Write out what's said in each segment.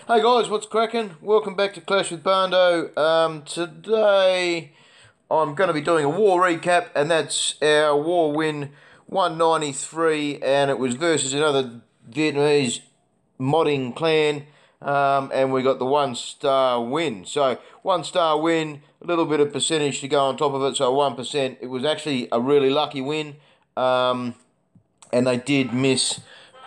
Hey guys, what's cracking? Welcome back to Clash with Bando. Today I'm going to be doing a war recap, and that's our war win 193, and it was versus another Vietnamese modding clan, and we got the 1-star win. So 1-star win, a little bit of percentage to go on top of it, so 1%. It was actually a really lucky win, and they did miss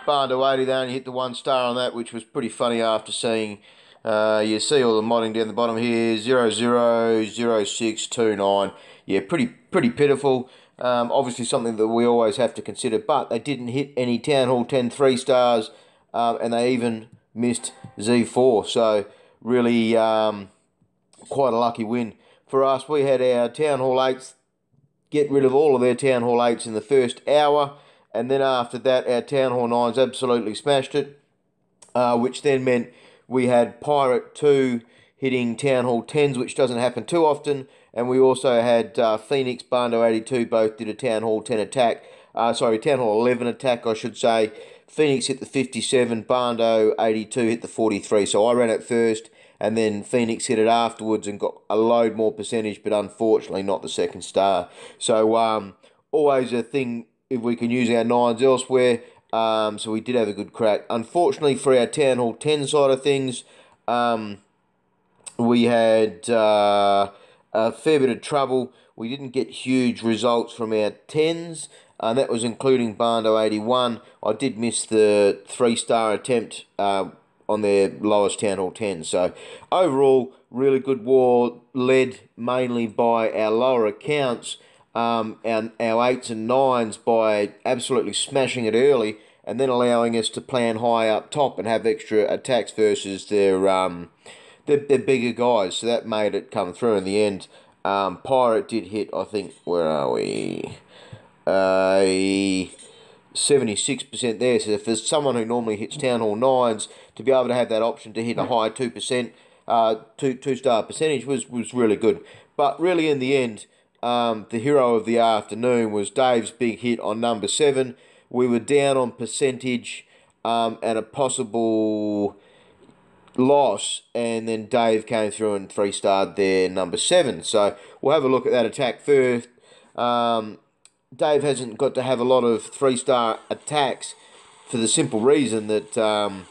Bando 80. They only hit the 1-star on that, which was pretty funny after seeing, you see all the modding down the bottom here, 000629. Yeah, pretty pitiful. Obviously something that we always have to consider, but they didn't hit any Town Hall 10 3-stars, and they even missed Z4. So really quite a lucky win for us. We had our Town Hall 8s get rid of all of their Town Hall 8s in the first hour, and then after that our Town Hall 9s absolutely smashed it, which then meant we had Pirate 2 hitting Town Hall 10s, which doesn't happen too often, and we also had Phoenix, Bando 82 both did a Town Hall 10 attack, Town Hall 11 attack I should say. Phoenix hit the 57, Bando 82 hit the 43, so I ran it first, and then Phoenix hit it afterwards and got a load more percentage, but unfortunately not the 2nd star. So always a thing if we can use our 9s elsewhere. So we did have a good crack. Unfortunately for our Town Hall 10 side of things, we had a fair bit of trouble. We didn't get huge results from our 10s, and that was including Bando 81. I did miss the 3-star attempt on their lowest Town Hall 10. So overall, really good war, led mainly by our lower accounts, and our 8s and 9s by absolutely smashing it early, and then allowing us to plan high up top and have extra attacks versus their bigger guys. So that made it come through in the end. Pirate did hit, I think, where are we? 76% there. So if there's someone who normally hits Town Hall 9s, to be able to have that option to hit a high 2%, 2-star percentage was really good. But really in the end, the hero of the afternoon was Dave's big hit on number 7. We were down on percentage and a possible loss, and then Dave came through and 3-starred their number 7. So we'll have a look at that attack first. Dave hasn't got to have a lot of 3-star attacks for the simple reason that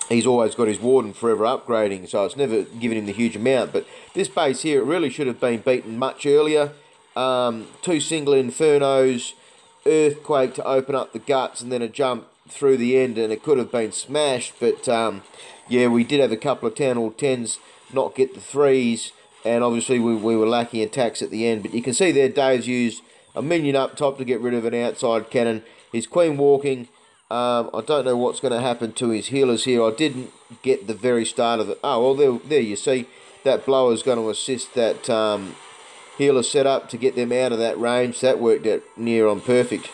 he's always got his Warden forever upgrading, so it's never given him the huge amount. But this base here, it really should have been beaten much earlier. 2 single Infernos, Earthquake to open up the guts, and then a jump through the end, and it could have been smashed. But yeah, we did have a couple of Town Hall 10s not get the 3s, and obviously we were lacking attacks at the end. But you can see there Dave's used a minion up top to get rid of an outside cannon. His Queen walking. I don't know what's going to happen to his healers here. I didn't get the very start of it. Oh, well, there you see. That blower is going to assist that healer setup to get them out of that range. That worked out near on perfect.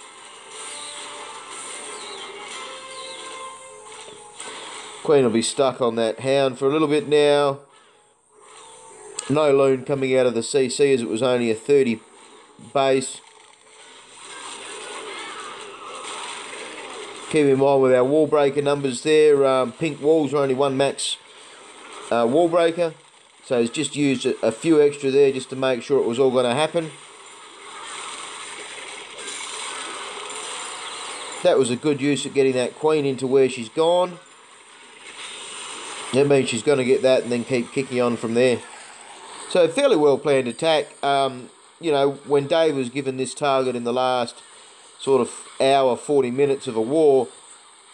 Queen will be stuck on that hound for a little bit now. No loon coming out of the CC as it was only a 30 base. Keep in mind with our wall breaker numbers there, pink walls are only 1 max wall breaker. So he's just used a few extra there just to make sure it was all going to happen. That was a good use of getting that Queen into where she's gone. That means she's going to get that and then keep kicking on from there. So fairly well planned attack. You know, when Dave was given this target in the last sort of hour, 40 minutes of a war,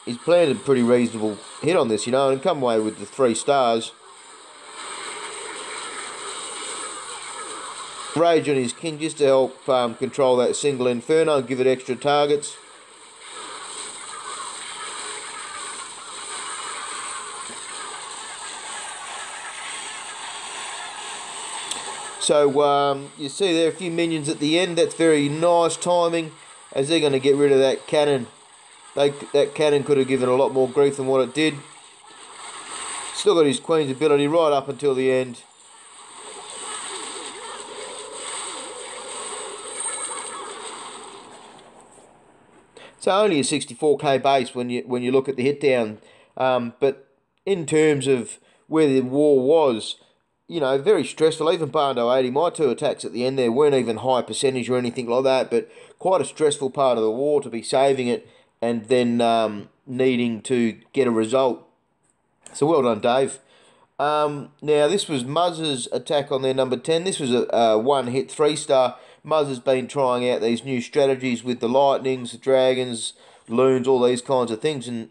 he's planned a pretty reasonable hit on this, you know, and come away with the 3 stars. Rage on his kin just to help control that single Inferno and give it extra targets. So you see there a few minions at the end. That's very nice timing, as they're going to get rid of that cannon. That cannon could have given a lot more grief than what it did. Still got his Queen's ability right up until the end. So only a 64k base when you look at the hit down, but in terms of where the war was, you know, very stressful. Even Bando 80, my two attacks at the end there weren't even high percentage or anything like that, but quite a stressful part of the war to be saving it and then needing to get a result. So well done, Dave. Now, this was Muzz's attack on their number 10. This was a one-hit 3-star. Muzz has been trying out these new strategies with the lightnings, the dragons, loons, all these kinds of things, and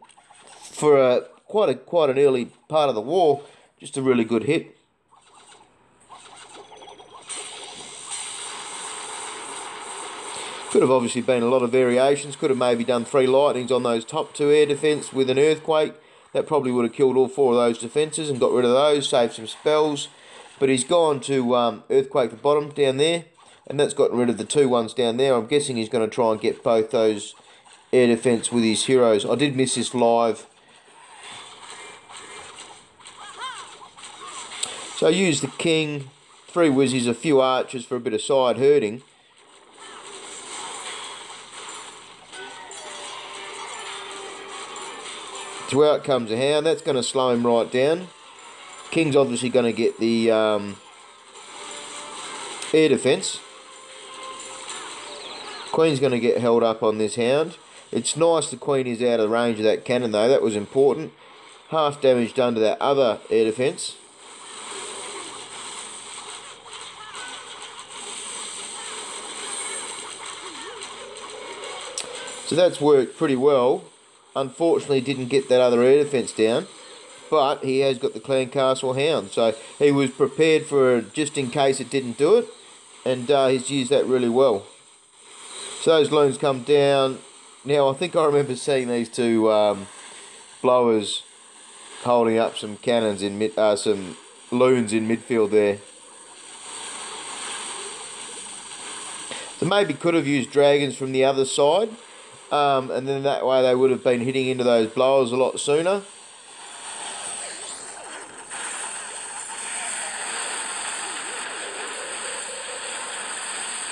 for quite an early part of the war, just a really good hit. Could have obviously been a lot of variations. Could have maybe done 3 lightnings on those top 2 air defence with an earthquake. That probably would have killed all 4 of those defences and got rid of those, saved some spells. But he's gone to earthquake the bottom down there, and that's gotten rid of the 2 ones down there. I'm guessing he's going to try and get both those air defence with his heroes. I did miss this live. So I used the king, 3 whizzies, a few archers for a bit of side herding. So out comes a hound. That's going to slow him right down. King's obviously going to get the air defence. Queen's going to get held up on this hound. It's nice the queen is out of range of that cannon though. That was important. Half damage done to that other air defence. So that's worked pretty well. Unfortunately didn't get that other air defence down, but he has got the Clan Castle Hound, so he was prepared for just in case it didn't do it, and he's used that really well. So those loons come down. Now I think I remember seeing these 2 blowers holding up some cannons in some loons in midfield there. So maybe could have used dragons from the other side. And then that way they would have been hitting into those blowers a lot sooner.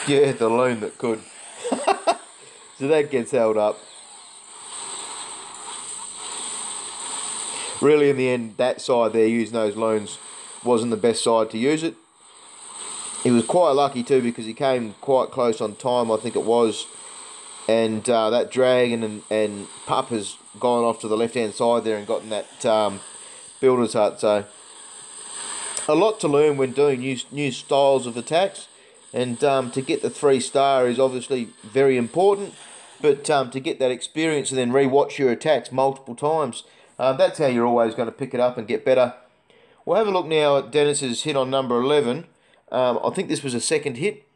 Yeah, the loon that could. So that gets held up. Really, in the end, that side there, using those loons, wasn't the best side to use it. He was quite lucky too because he came quite close on time, I think it was. And that dragon and pup has gone off to the left-hand side there and gotten that builder's hut. So a lot to learn when doing new styles of attacks. And to get the 3-star is obviously very important. But to get that experience and then re-watch your attacks multiple times, that's how you're always going to pick it up and get better. We'll have a look now at Dennis's hit on number 11. I think this was a second hit.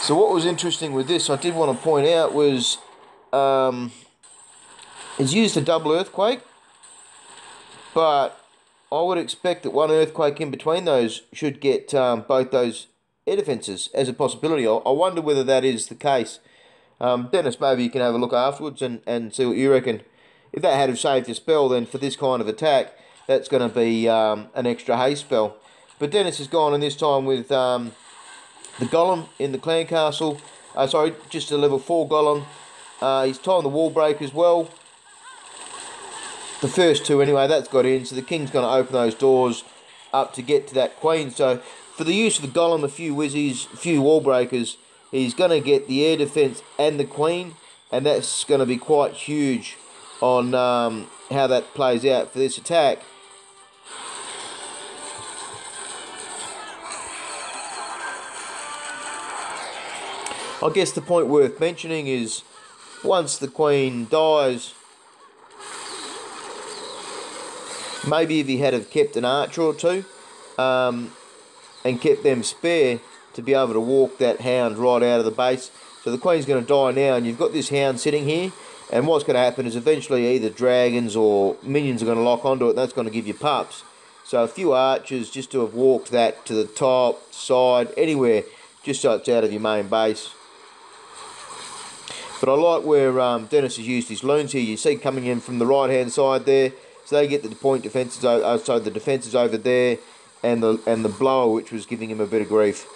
So what was interesting with this, I did want to point out, was it's used a double earthquake, but I would expect that one earthquake in between those should get both those air defences as a possibility. I wonder whether that is the case. Dennis, maybe you can have a look afterwards and see what you reckon. If that had have saved a spell, then for this kind of attack, that's going to be an extra haste spell. But Dennis has gone in this time with the golem in the clan castle. Sorry, just a level 4 golem. He's timed the wall break as well. The first 2 anyway, that's got in. So the king's going to open those doors up to get to that queen. So for the use of the golem, a few whizzies, a few wall breakers, he's going to get the air defence and the queen. And that's going to be quite huge on how that plays out for this attack. I guess the point worth mentioning is once the queen dies, maybe if he had have kept an archer or 2 and kept them spare to be able to walk that hound right out of the base. So the queen's going to die now and you've got this hound sitting here, and what's going to happen is eventually either dragons or minions are going to lock onto it, and that's going to give you pups. So a few archers just to have walked that to the top, side, anywhere, just so it's out of your main base. But I like where Dennis has used his loons here. You see coming in from the right-hand side there. So they get the point defences, so the defences over there, and the blower, which was giving him a bit of grief.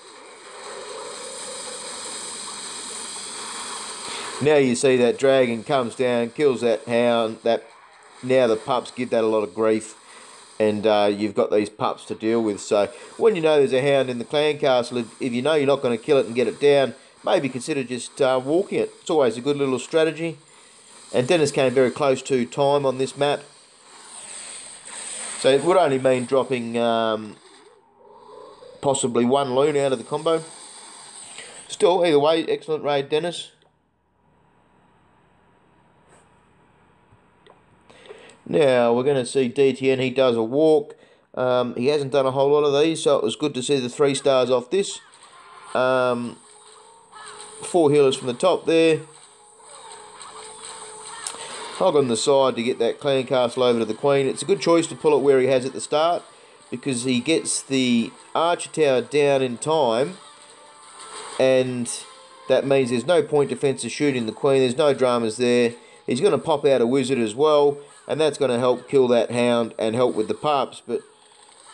Now you see that dragon comes down, kills that hound. Now the pups give that a lot of grief, and you've got these pups to deal with. So when you know there's a hound in the clan castle, if you know you're not going to kill it and get it down, maybe consider just walking it. It's always a good little strategy. And Dennis came very close to time on this map. So it would only mean dropping possibly one loon out of the combo. Still, either way, excellent raid, Dennis. Now, we're going to see DTN. He does a walk. He hasn't done a whole lot of these, so it was good to see the 3 stars off this. 4 healers from the top there. Hog on the side to get that clan castle over to the queen. It's a good choice to pull it where he has at the start, because he gets the archer tower down in time, and that means there's no point defence of shooting the queen. There's no dramas there. He's going to pop out a wizard as well, and that's going to help kill that hound and help with the pups. But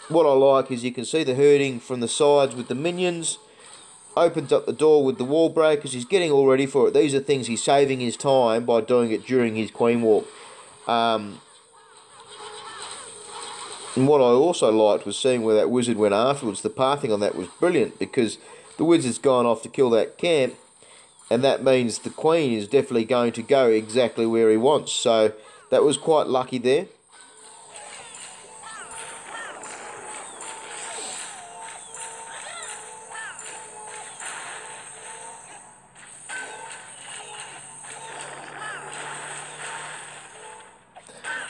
what I like is you can see the herding from the sides with the minions. Opens up the door with the wall breakers. He's getting all ready for it. These are things he's saving his time by doing it during his queen walk. And what I also liked was seeing where that wizard went afterwards. The pathing on that was brilliant, because the wizard's gone off to kill that camp, and that means the queen is definitely going to go exactly where he wants. So that was quite lucky there.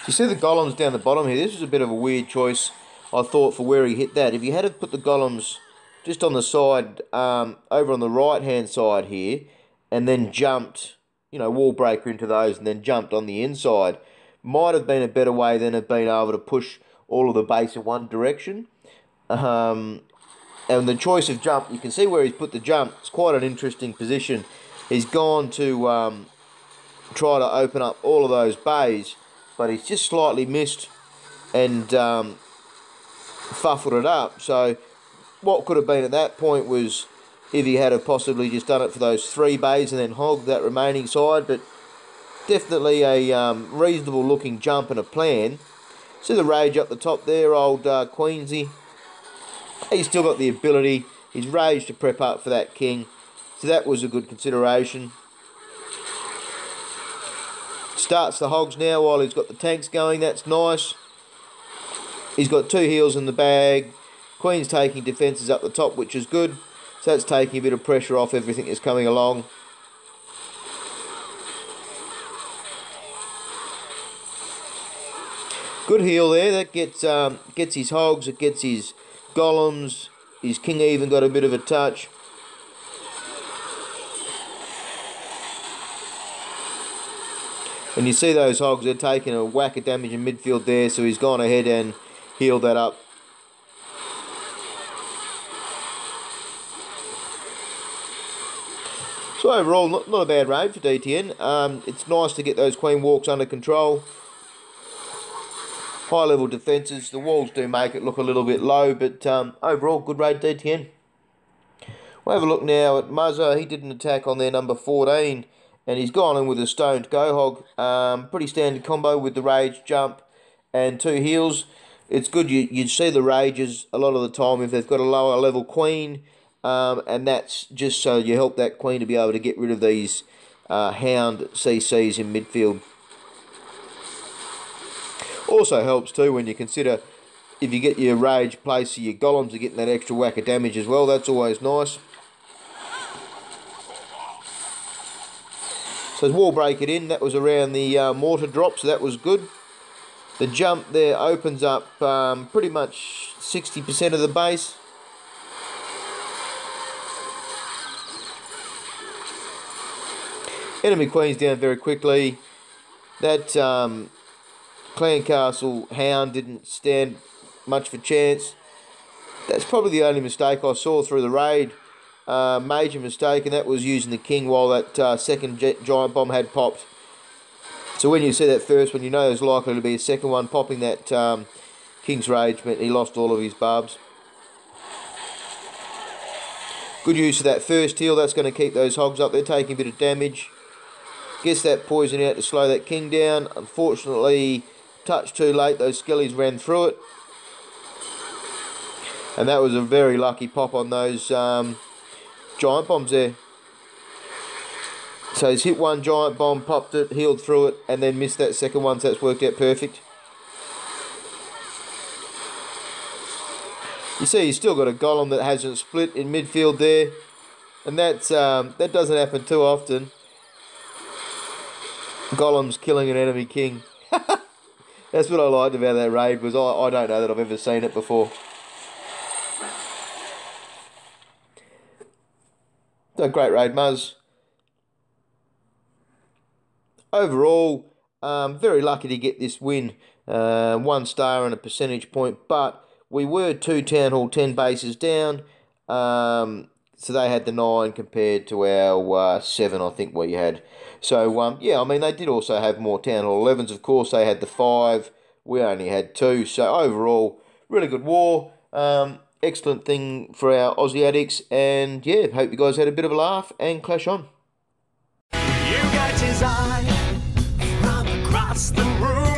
So you see the golems down the bottom here. This was a bit of a weird choice, I thought, for where he hit that. If you had to put the golems just on the side, over on the right-hand side here, and then jumped, you know, wall breaker into those, and then jumped on the inside, might have been a better way than have been able to push all of the base in one direction. And the choice of jump, you can see where he's put the jump. It's quite an interesting position. He's gone to try to open up all of those bays, but he's just slightly missed and fuffled it up. So what could have been at that point was if he had have possibly just done it for those 3 bays and then hogged that remaining side. But definitely a reasonable looking jump and a plan. See the rage up the top there, old Queensy. He's still got the ability. He's rage to prep up for that king. So that was a good consideration. Starts the hogs now while he's got the tanks going. That's nice. He's got 2 heals in the bag. Queen's taking defences up the top, which is good. So that's taking a bit of pressure off everything that's coming along. Good heal there. That gets his hogs. It gets his golems. His king even got a bit of a touch. And you see those hogs, they're taking a whack of damage in midfield there, so he's gone ahead and healed that up. So overall, not a bad raid for DTN. It's nice to get those queen walks under control. High level defences, the walls do make it look a little bit low, but overall, good raid DTN. We'll have a look now at Muzza. He did an attack on their number 14. And he's gone in with a stoned GoHog. Pretty standard combo with the rage jump and 2 heals. It's good you see the rages a lot of the time if they've got a lower level queen. And that's just so you help that queen to be able to get rid of these hound CCs in midfield. Also helps too when you consider if you get your rage place, so your golems are getting that extra whack of damage as well. That's always nice. So wall break it in, that was around the mortar drop, so that was good. The jump there opens up pretty much 60% of the base. Enemy queen's down very quickly. That clan castle hound didn't stand much of a chance. That's probably the only mistake I saw through the raid. Major mistake, and that was using the king while that second giant bomb had popped. So when you see that first one, you know there's likely to be a second one. Popping that king's rage meant he lost all of his barbs. Good use of that first heal. That's going to keep those hogs up. They're taking a bit of damage. Gets that poison out to slow that king down. Unfortunately, touch too late. Those skellies ran through it. And that was a very lucky pop on those giant bombs there. So he's hit one giant bomb, popped it, healed through it, and then missed that second one, so that's worked out perfect. You see he's still got a golem that hasn't split in midfield there. And that's that doesn't happen too often. Golems killing an enemy king. That's what I liked about that raid, was I don't know that I've ever seen it before. So great raid, Muzz. Overall, very lucky to get this win. 1 star and a percentage point, but we were 2 Town Hall 10 bases down. So they had the 9 compared to our 7, I think, we had. So, yeah, I mean, they did also have more Town Hall 11s, of course. They had the 5. We only had 2. So, overall, really good war. Excellent thing for our Aussie Addicts. And, yeah, hope you guys had a bit of a laugh and clash on. You got his eye from across the room.